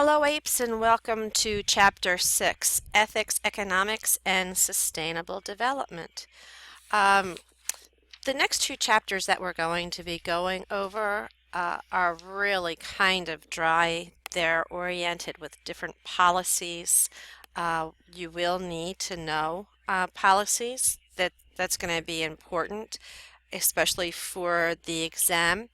Hello, Apes, and welcome to Chapter 6, Ethics, Economics, and Sustainable Development. Um, the next two chapters that we're going to be going over are really kind of dry. They're oriented with different policies. You will need to know policies. That's going to be important, especially for the exam,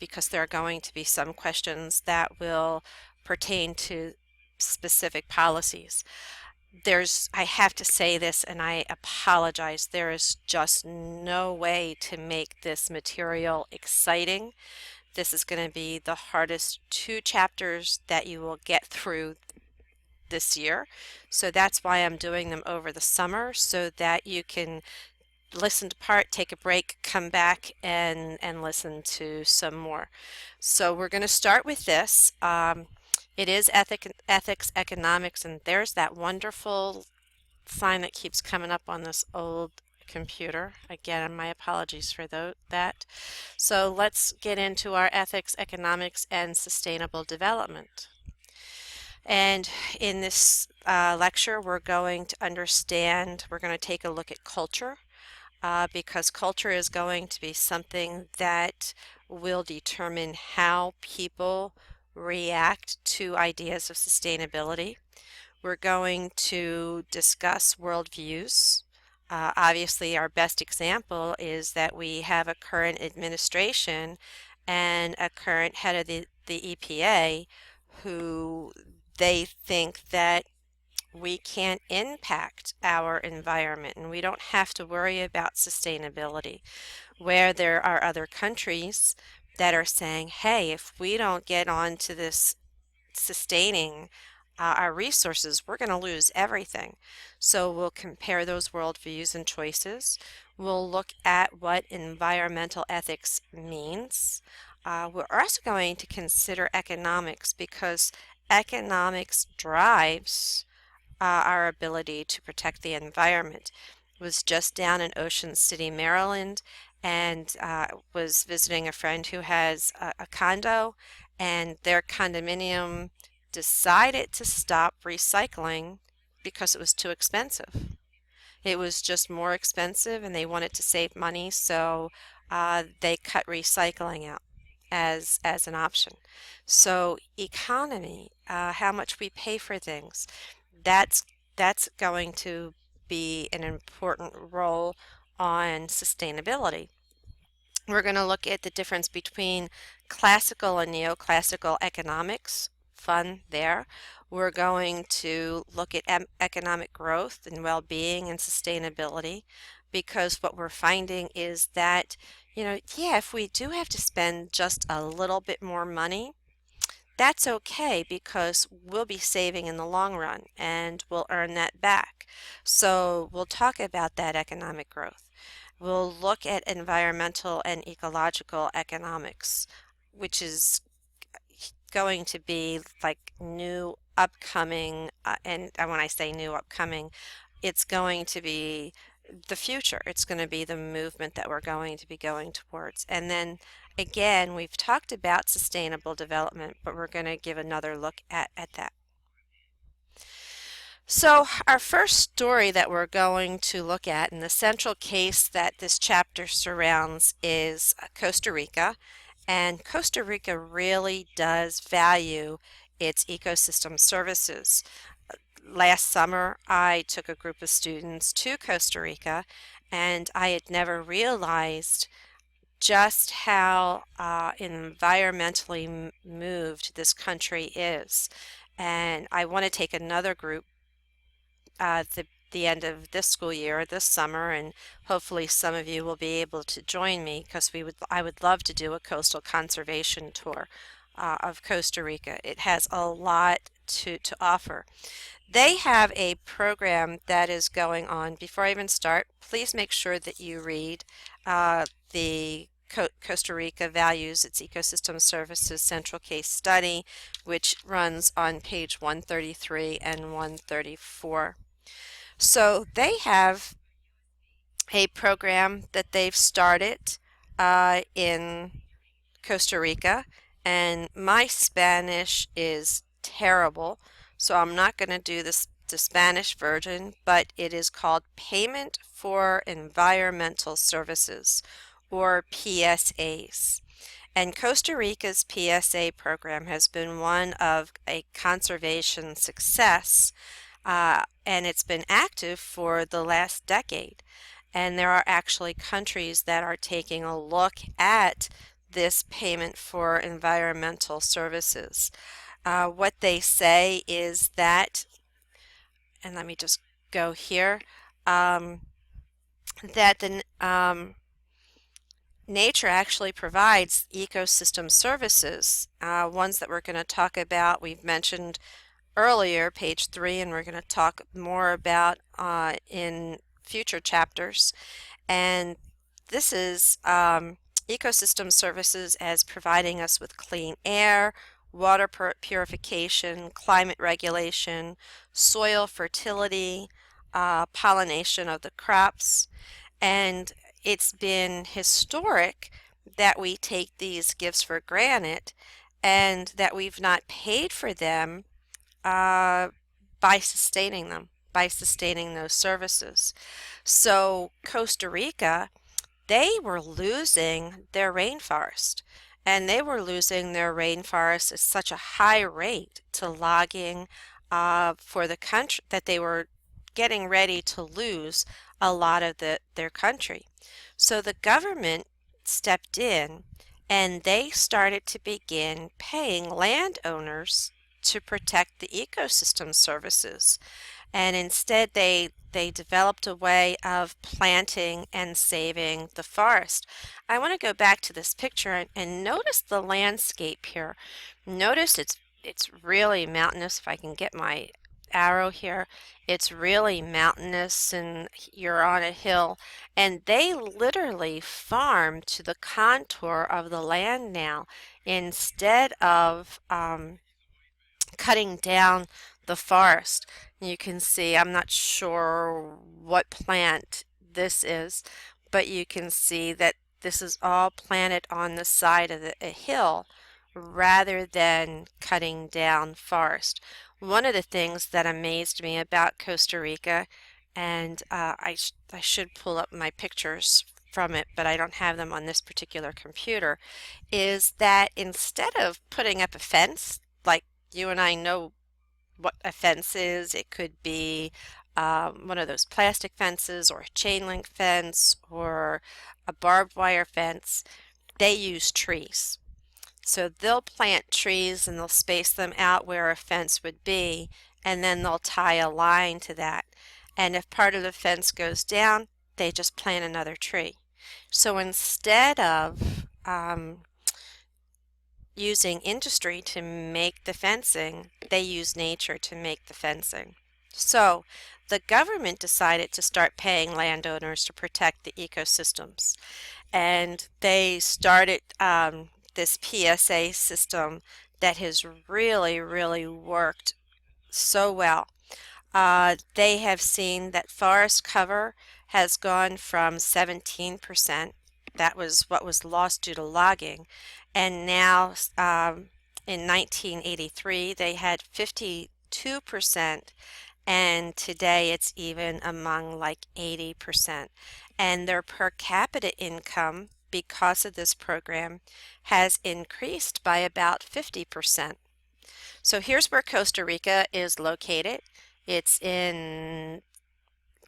because there are going to be some questions that will pertain to specific policies. I have to say this and I apologize, there is just no way to make this material exciting. This is going to be the hardest two chapters that you will get through this year. So that's why I'm doing them over the summer so that you can listen to part, take a break, come back and listen to some more. So we're going to start with this. It is ethics, economics, and there's that wonderful sign that keeps coming up on this old computer. Again, my apologies for that. So let's get into our ethics, economics, and sustainable development. And in this lecture, we're going to take a look at culture, because culture is going to be something that will determine how people react to ideas of sustainability. We're going to discuss worldviews. Obviously, our best example is that we have a current administration and a current head of the EPA who they think that we can't impact our environment and we don't have to worry about sustainability, where there are other countries that are saying, hey, if we don't get on to this sustaining our resources, we're going to lose everything. So we'll compare those worldviews and choices. We'll look at what environmental ethics means. We're also going to consider economics, because economics drives our ability to protect the environment. Was just down in Ocean City, Maryland, and was visiting a friend who has a condo, and their condominium decided to stop recycling because it was too expensive. It was just more expensive and they wanted to save money, so they cut recycling out as an option. So economy, how much we pay for things, that's that's going to be an important role on sustainability. We're going to look at the difference between classical and neoclassical economics. Fun there. We're going to look at economic growth and well-being and sustainability, because what we're finding is that, yeah, if we do have to spend just a little bit more money, that's okay, because we'll be saving in the long run and we'll earn that back. So we'll talk about that economic growth. We'll look at environmental and ecological economics, which is going to be like new upcoming, and when I say new upcoming, it's going to be the future. It's going to be the movement that we're going to be going towards. And then again, we've talked about sustainable development, but we're going to give another look at that. So our first story that we're going to look at, and the central case that this chapter surrounds, is Costa Rica. And Costa Rica really does value its ecosystem services. Last summer, I took a group of students to Costa Rica, and I had never realized just how environmentally moved this country is. And I want to take another group the end of this school year, this summer, and hopefully some of you will be able to join me, because I would love to do a coastal conservation tour of Costa Rica. It has a lot to offer. They have a program that is going on. Before I even start, please make sure that you read the Costa Rica Values Its Ecosystem Services Central Case Study, which runs on page 133 and 134. So they have a program that they've started in Costa Rica, and my Spanish is terrible, so I'm not going to do the Spanish version, but it is called Payment for Environmental Services, or PSAs. And Costa Rica's PSA program has been one of a conservation success, and it's been active for the last decade. And there are actually countries that are taking a look at this payment for environmental services. What they say is that, and let me just go here, um, that the nature actually provides ecosystem services. Ones that we're going to talk about, we've mentioned earlier, page 3, and we're going to talk more about in future chapters. And this is ecosystem services as providing us with clean air, water purification, climate regulation, soil fertility, pollination of the crops, and it's been historic that we take these gifts for granted and that we've not paid for them uh, by sustaining them, by sustaining those services. So Costa Rica, they were losing their rainforest, and they were losing their rainforest at such a high rate to logging for the country that they were getting ready to lose a lot of their country. So the government stepped in and they started to begin paying landowners to protect the ecosystem services. And instead they developed a way of planting and saving the forest. I want to go back to this picture and notice the landscape here. Notice it's really mountainous. If I can get my arrow here, it's really mountainous and you're on a hill, and they literally farm to the contour of the land now instead of cutting down the forest. You can see, I'm not sure what plant this is, but you can see that this is all planted on the side of a hill rather than cutting down forest. One of the things that amazed me about Costa Rica, and I should pull up my pictures from it, but I don't have them on this particular computer, is that instead of putting up a fence, like you and I know what a fence is, it could be one of those plastic fences or a chain link fence or a barbed wire fence, they use trees. So they'll plant trees and they'll space them out where a fence would be, and then they'll tie a line to that. And if part of the fence goes down, they just plant another tree. So instead of using industry to make the fencing, they use nature to make the fencing. So the government decided to start paying landowners to protect the ecosystems, and they started this PSA system that has really, really worked so well. They have seen that forest cover has gone from 17%, that was what was lost due to logging, and now in 1983 they had 52%, and today it's even among like 80%. And their per capita income, because of this program, has increased by about 50%. So here's where Costa Rica is located. It's in,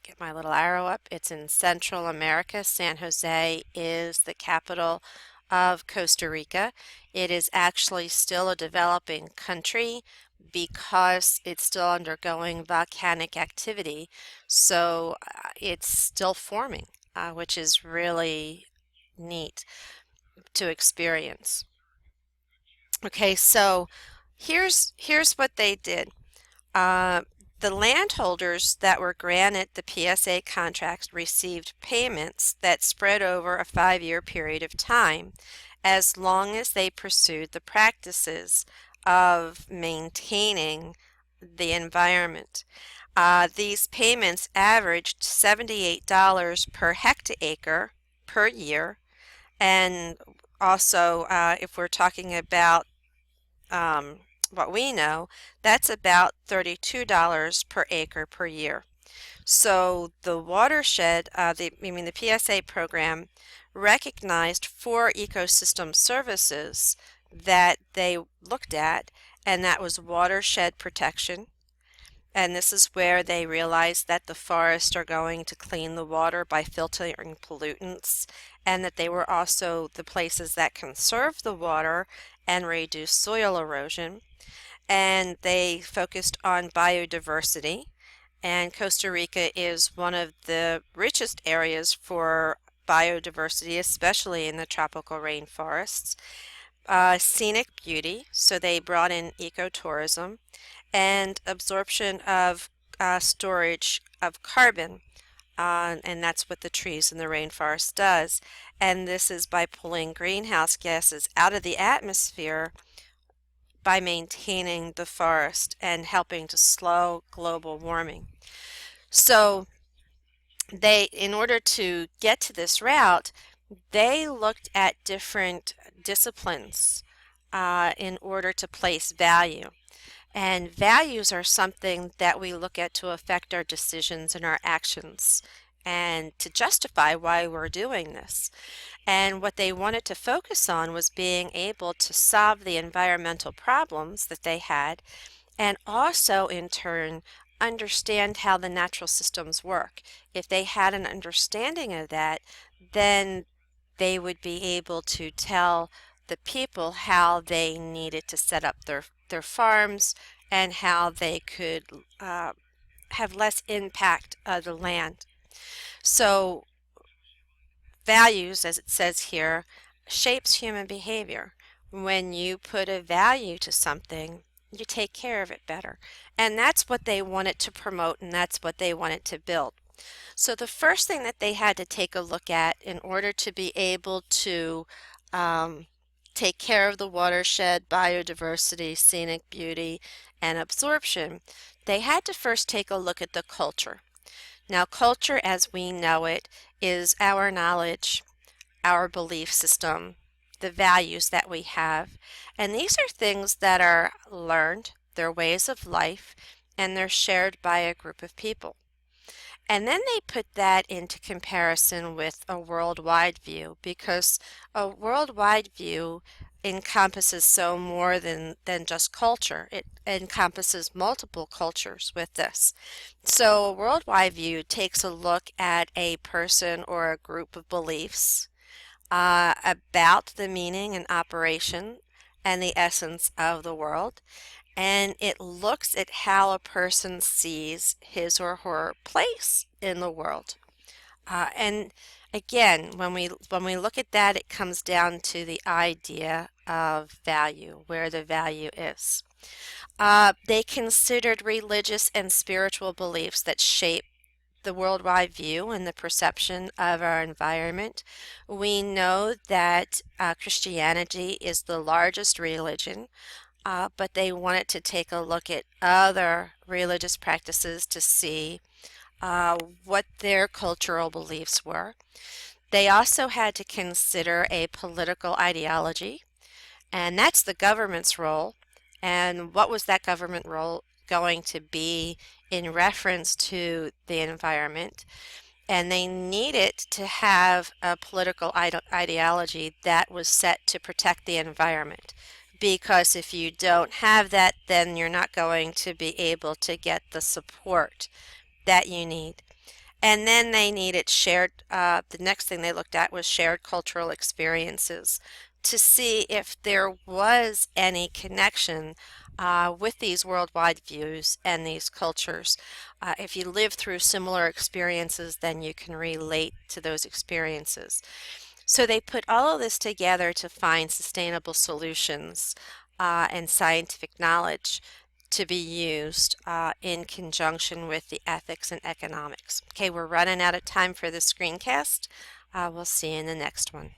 get my little arrow up, it's in Central America. San Jose is the capital of Costa Rica. It is actually still a developing country because it's still undergoing volcanic activity, so it's still forming, which is really neat to experience. Okay, so here's what they did. The landholders that were granted the PSA contracts received payments that spread over a 5-year period of time, as long as they pursued the practices of maintaining the environment. These payments averaged $78 per hectare per year, and also if we're talking about what we know, that's about $32 per acre per year. So the watershed, the PSA program recognized 4 ecosystem services that they looked at, and that was watershed protection. And this is where they realized that the forests are going to clean the water by filtering pollutants, and that they were also the places that conserve the water and reduce soil erosion. And they focused on biodiversity, and Costa Rica is one of the richest areas for biodiversity, especially in the tropical rainforests. Scenic beauty, so they brought in ecotourism, and absorption of storage of carbon, and that's what the trees in the rainforest does. And this is by pulling greenhouse gases out of the atmosphere by maintaining the forest and helping to slow global warming. So in order to get to this route, they looked at different disciplines in order to place value. And values are something that we look at to affect our decisions and our actions and to justify why we're doing this. And what they wanted to focus on was being able to solve the environmental problems that they had, and also in turn understand how the natural systems work. If they had an understanding of that, then they would be able to tell the people how they needed to set up their farms and how they could have less impact of the land. So values, as it says here, shapes human behavior. When you put a value to something, you take care of it better. And that's what they wanted to promote, and that's what they wanted to build. So the first thing that they had to take a look at in order to be able to take care of the watershed, biodiversity, scenic beauty, and absorption, they had to first take a look at the culture. Now, culture as we know it is our knowledge, our belief system, the values that we have. And these are things that are learned, they're ways of life, and they're shared by a group of people. And then they put that into comparison with a worldwide view, because a worldwide view encompasses so more than just culture. It encompasses multiple cultures with this. So a worldwide view takes a look at a person or a group of beliefs about the meaning and operation and the essence of the world, and it looks at how a person sees his or her place in the world. And again, when we look at that, it comes down to the idea of value, where the value is. They considered religious and spiritual beliefs that shape the worldwide view and the perception of our environment. We know that Christianity is the largest religion, but they wanted to take a look at other religious practices to see what their cultural beliefs were. They also had to consider a political ideology, and that's the government's role. And what was that government role going to be in reference to the environment? And they needed to have a political ideology that was set to protect the environment. Because if you don't have that, then you're not going to be able to get the support that you need. And then they needed the next thing they looked at was shared cultural experiences to see if there was any connection with these worldwide views and these cultures. If you live through similar experiences, then you can relate to those experiences. So they put all of this together to find sustainable solutions and scientific knowledge to be used in conjunction with the ethics and economics. Okay, we're running out of time for this screencast. We'll see you in the next one.